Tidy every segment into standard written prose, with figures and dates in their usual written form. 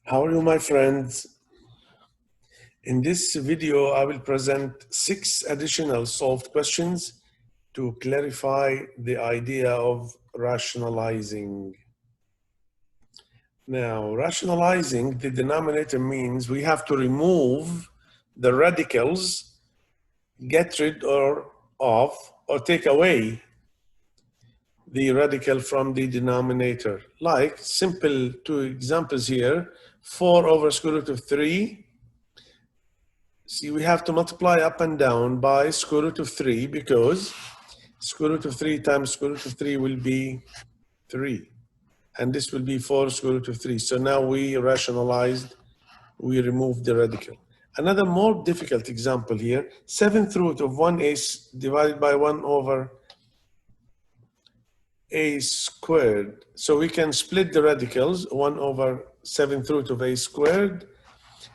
How are you, my friends? In this video, I will present 6 additional solved questions to clarify the idea of rationalizing. Now, rationalizing the denominator means we have to remove the radicals, get rid of or take away the radical from the denominator. Like simple 2 examples here, 4 over square root of 3. See, we have to multiply up and down by square root of 3 because square root of 3 times square root of 3 will be 3. And this will be 4 square root of 3. So now we rationalized, we removed the radical. Another more difficult example here, 7th root of 1a divided by 1 over a squared. So we can split the radicals, 1 over 7th root of a squared.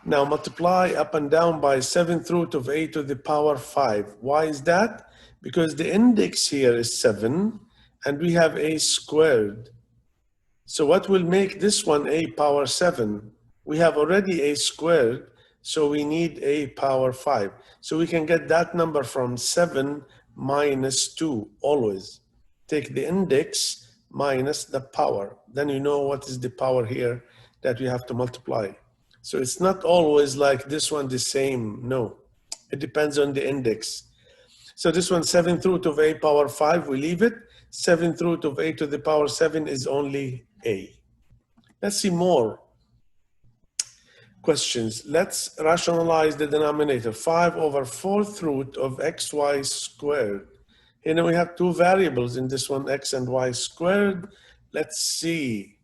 Now multiply up and down by 7th root of a to the power 5. Why is that? Because the index here is 7 and we have a squared. So what will make this one a power 7? We have already a squared, so we need a power 5. So we can get that number from 7 minus 2 always. Take the index minus the power. Then you know what is the power here that we have to multiply. So it's not always like this one the same. No, it depends on the index. So this one, 7th root of a power 5, we leave it. 7th root of a to the power 7 is only a. Let's see more questions. Let's rationalize the denominator. 5 over 4th root of xy squared. You know, we have 2 variables in this one, x and y squared. Let's see.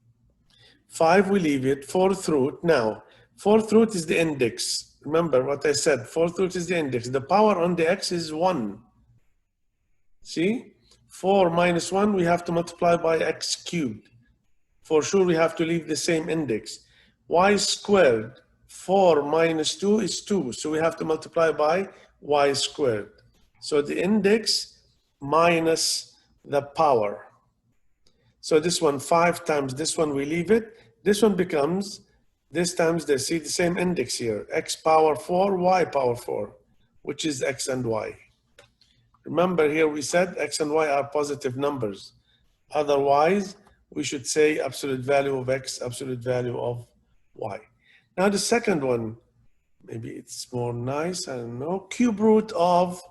5, we leave it. 4th root. Now, 4th root is the index. Remember what I said, 4th root is the index. The power on the x is 1. See? 4 minus 1, we have to multiply by x cubed. For sure, we have to leave the same index. Y squared, 4 minus 2 is 2. So we have to multiply by y squared. So the index minus the power. So this one, 5 times this one, we leave it. This one becomes, this times they see the same index here, x power 4, y power 4, which is x and y. Remember here we said x and y are positive numbers. Otherwise, we should say absolute value of x, absolute value of y. Now the second one, maybe it's more nice, I don't know. Cube root of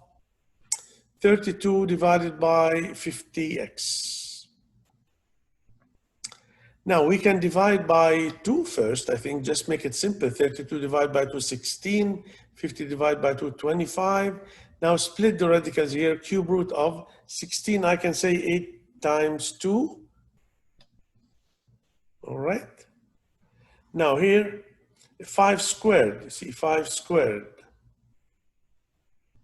32 divided by 50x. Now we can divide by 2 first, I think, just make it simple. 32 divided by 2, 16. 50 divided by 2, 25. Now split the radicals here. Cube root of 16, I can say 8 times 2. All right. Now here, 5 squared, you see 5 squared.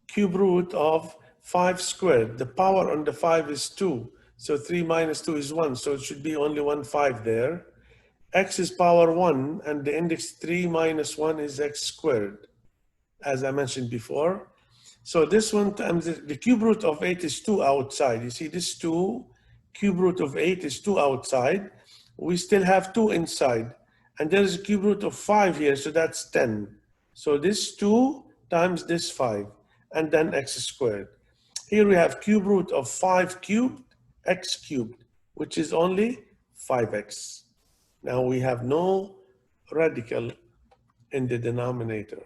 Cube root of 5 squared. The power on the 5 is 2. So 3 minus 2 is 1. So it should be only 1 5 there. X is power 1 and the index 3 minus 1 is x squared, as I mentioned before. So this one times the cube root of 8 is 2 outside. You see this 2, cube root of 8 is 2 outside. We still have 2 inside. And there is a cube root of 5 here, so that's 10. So this 2 times this 5, and then x squared. Here we have cube root of 5 cubed, x cubed, which is only 5x. Now we have no radical in the denominator.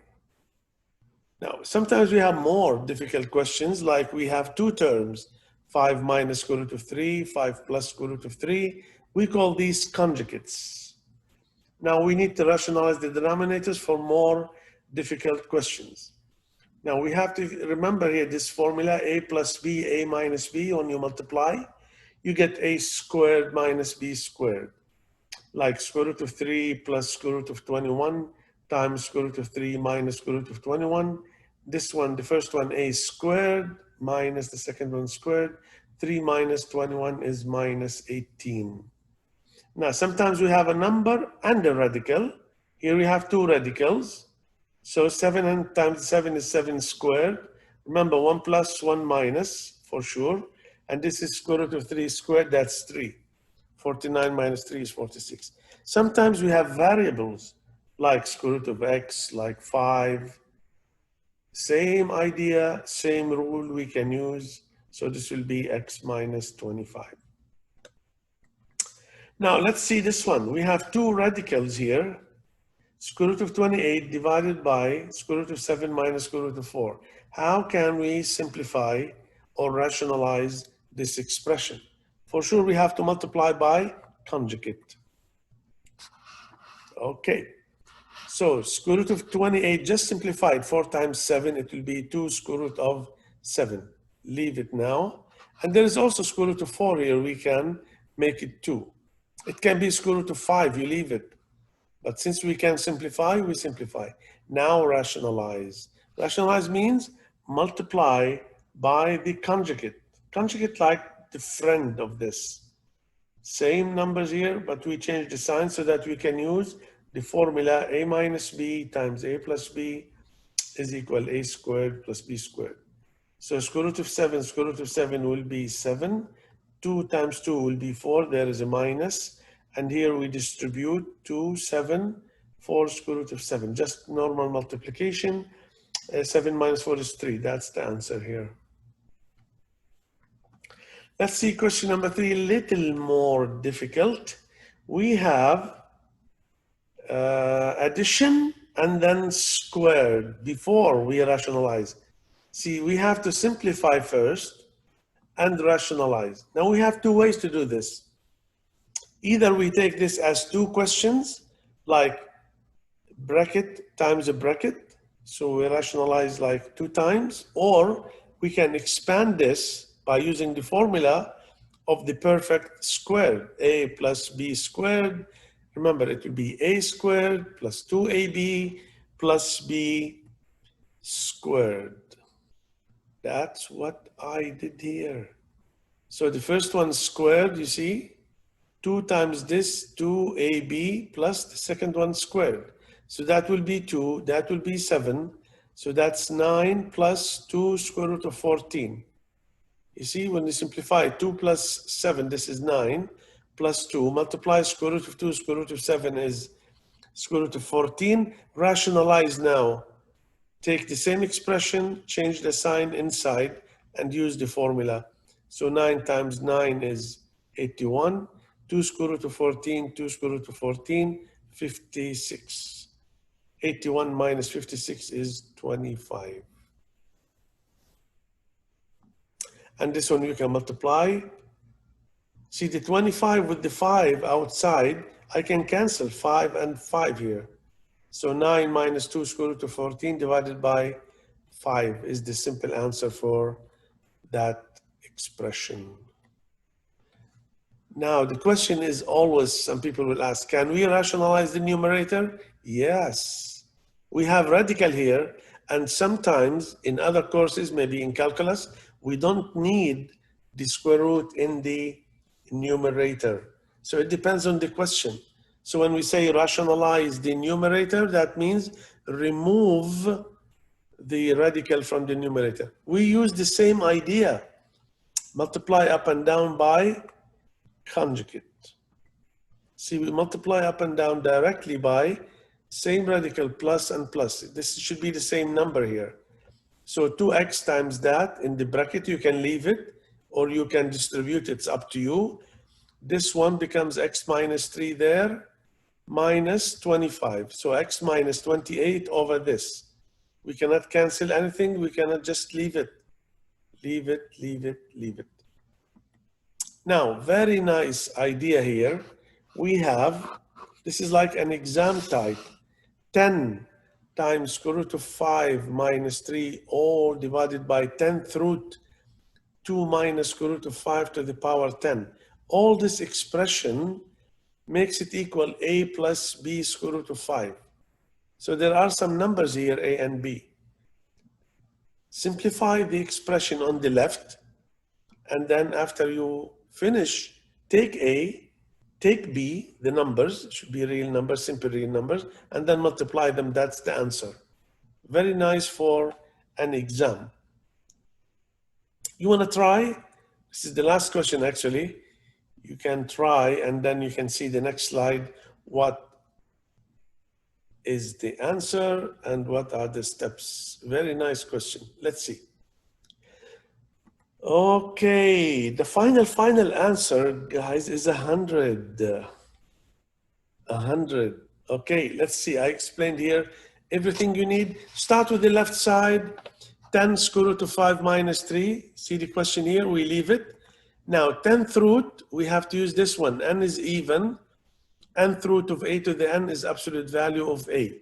Now, sometimes we have more difficult questions, like we have 2 terms, 5 minus square root of 3, 5 plus square root of 3. We call these conjugates. Now we need to rationalize the denominators for more difficult questions. Now we have to remember here this formula, a plus b, a minus b. When you multiply, you get a squared minus b squared. Like square root of 3 plus square root of 21 times square root of 3 minus square root of 21. This one, the first one, a squared minus the second one squared. 3 minus 21 is minus 18. Now, sometimes we have a number and a radical. Here we have 2 radicals. So 7 times 7 is 7 squared. Remember, 1 plus 1 minus, for sure. And this is square root of 3 squared, that's 3. 49 minus 3 is 46. Sometimes we have variables. like square root of x, like 5. Same idea, same rule we can use. So this will be x minus 25. Now let's see this one. We have two radicals here. Square root of 28 divided by square root of 7 minus square root of 4. How can we simplify or rationalize this expression? For sure, we have to multiply by conjugate. Okay. So square root of 28, just simplified, 4 times 7, it will be 2 square root of 7. Leave it now. And there is also square root of 4 here, we can make it 2. It can be square root of 5, you leave it. But since we can simplify, we simplify. Now rationalize. Rationalize means multiply by the conjugate. Conjugate like the friend of this. Same numbers here, but we change the sign so that we can use the formula a minus b times a plus b is equal a squared plus b squared. So square root of 7 will be 7. 2 times 2 will be 4. There is a minus. And here we distribute 2, 7, 4 square root of 7. Just normal multiplication. 7 minus 4 is 3. That's the answer here. Let's see question number 3, a little more difficult. We have addition and then squared before we rationalize. See, we have to simplify first and rationalize. Now we have two ways to do this. Either we take this as two questions, like bracket times a bracket, so we rationalize like 2 times, or we can expand this by using the formula of the perfect square, a plus b squared. Remember, it will be a squared plus 2ab plus b squared. That's what I did here. So the first one squared, you see, 2 times this, 2ab plus the second one squared. So that will be 2, that will be 7. So that's 9 plus 2 square root of 14. You see, when you simplify 2 plus 7, this is 9, plus 2, multiply square root of 2, square root of 7 is square root of 14. Rationalize now. Take the same expression, change the sign inside, and use the formula. So 9 times 9 is 81. 2 square root of 14, 2 square root of 14, 56. 81 minus 56 is 25. And this one you can multiply. See the 25 with the 5 outside, I can cancel 5 and 5 here. So 9 minus 2 square root of 14 divided by 5 is the simple answer for that expression. Now, the question is always, some people will ask, can we rationalize the numerator? Yes. We have radical here, and sometimes in other courses, maybe in calculus, we don't need the square root in the numerator. So it depends on the question. So when we say rationalize the numerator, that means remove the radical from the numerator. We use the same idea, multiply up and down by conjugate. See, we multiply up and down directly by same radical plus and plus. This should be the same number here. So 2x times that in the bracket, you can leave it or you can distribute, it's up to you. This one becomes x minus 3 there, minus 25. So x minus 28 over this. We cannot cancel anything. We cannot just leave it. Leave it, leave it, leave it. Now, very nice idea here. We have, this is like an exam type, 10 times square root of 5 minus 3 all divided by 10th root 2 minus square root of 5 to the power 10. All this expression makes it equal a plus b square root of 5. So there are some numbers here, a and b. Simplify the expression on the left, and then after you finish, take a, take b, the numbers, should be real numbers, simple real numbers, and then multiply them, that's the answer. Very nice for an exam. You want to try? This is the last question actually. You can try and then you can see the next slide what is the answer and what are the steps? Very nice question. Let's see. Okay, the final answer, guys, is 100. 100. Okay, let's see. I explained here everything you need. Start with the left side. 10 square root of 5 minus 3. See the question here? We leave it. Now, 10th root, we have to use this one. N is even. Nth root of a to the n is absolute value of a.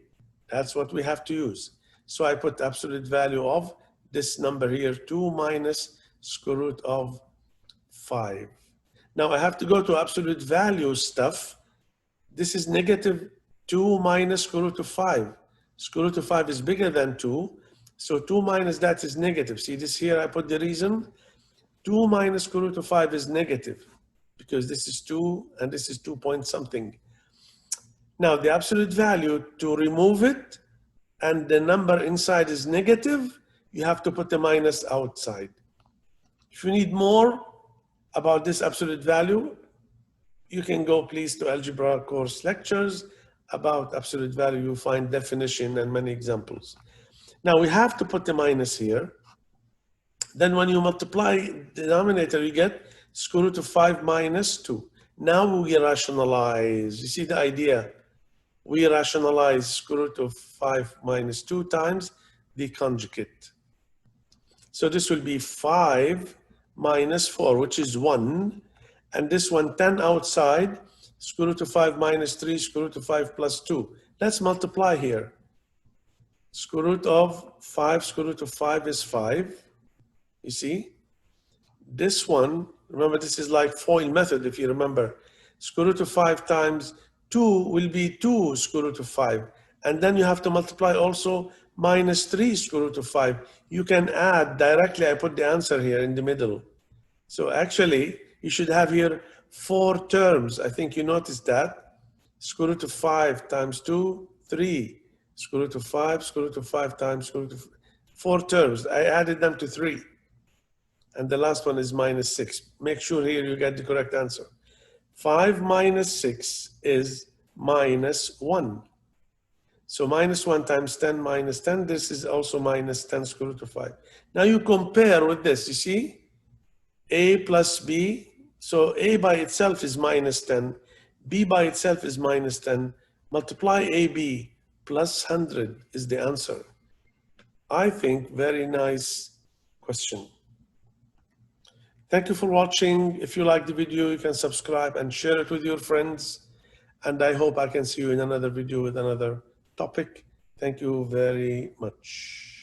That's what we have to use. So I put absolute value of this number here, 2 minus square root of 5. Now I have to go to absolute value stuff. This is negative 2 minus square root of 5. Square root of 5 is bigger than 2. So 2 minus that is negative. See this here, I put the reason. 2 minus square root of 5 is negative because this is 2 and this is 2 point something. Now the absolute value, to remove it and the number inside is negative, you have to put the minus outside. If you need more about this absolute value, you can go please to algebra course lectures about absolute value. You'll find definition and many examples. Now we have to put the minus here. Then when you multiply the denominator, you get square root of 5 minus 2. Now we rationalize. You see the idea? We rationalize square root of 5 minus 2 times the conjugate. So this will be 5 minus 4, which is 1. And this one, 10 outside, square root of 5 minus 3, square root of 5 plus 2. Let's multiply here. Square root of 5, square root of 5 is 5. You see? This one, remember this is like FOIL method if you remember. Square root of 5 times 2 will be 2 square root of 5. And then you have to multiply also minus 3 square root of 5. You can add directly, I put the answer here in the middle. So actually, you should have here 4 terms. I think you noticed that. Square root of 5 times 2, 3. Square root of 5, square root of 5 times square root of 4 terms. I added them to 3. And the last one is minus 6. Make sure here you get the correct answer. 5 minus 6 is minus 1. So minus 1 times 10 minus 10, this is also minus 10 square root of 5. Now you compare with this, you see? A plus B, so A by itself is minus 10, B by itself is minus 10, multiply AB plus 100 is the answer. I think very nice question. Thank you for watching. If you like the video, you can subscribe and share it with your friends. And I hope I can see you in another video with another topic. Thank you very much.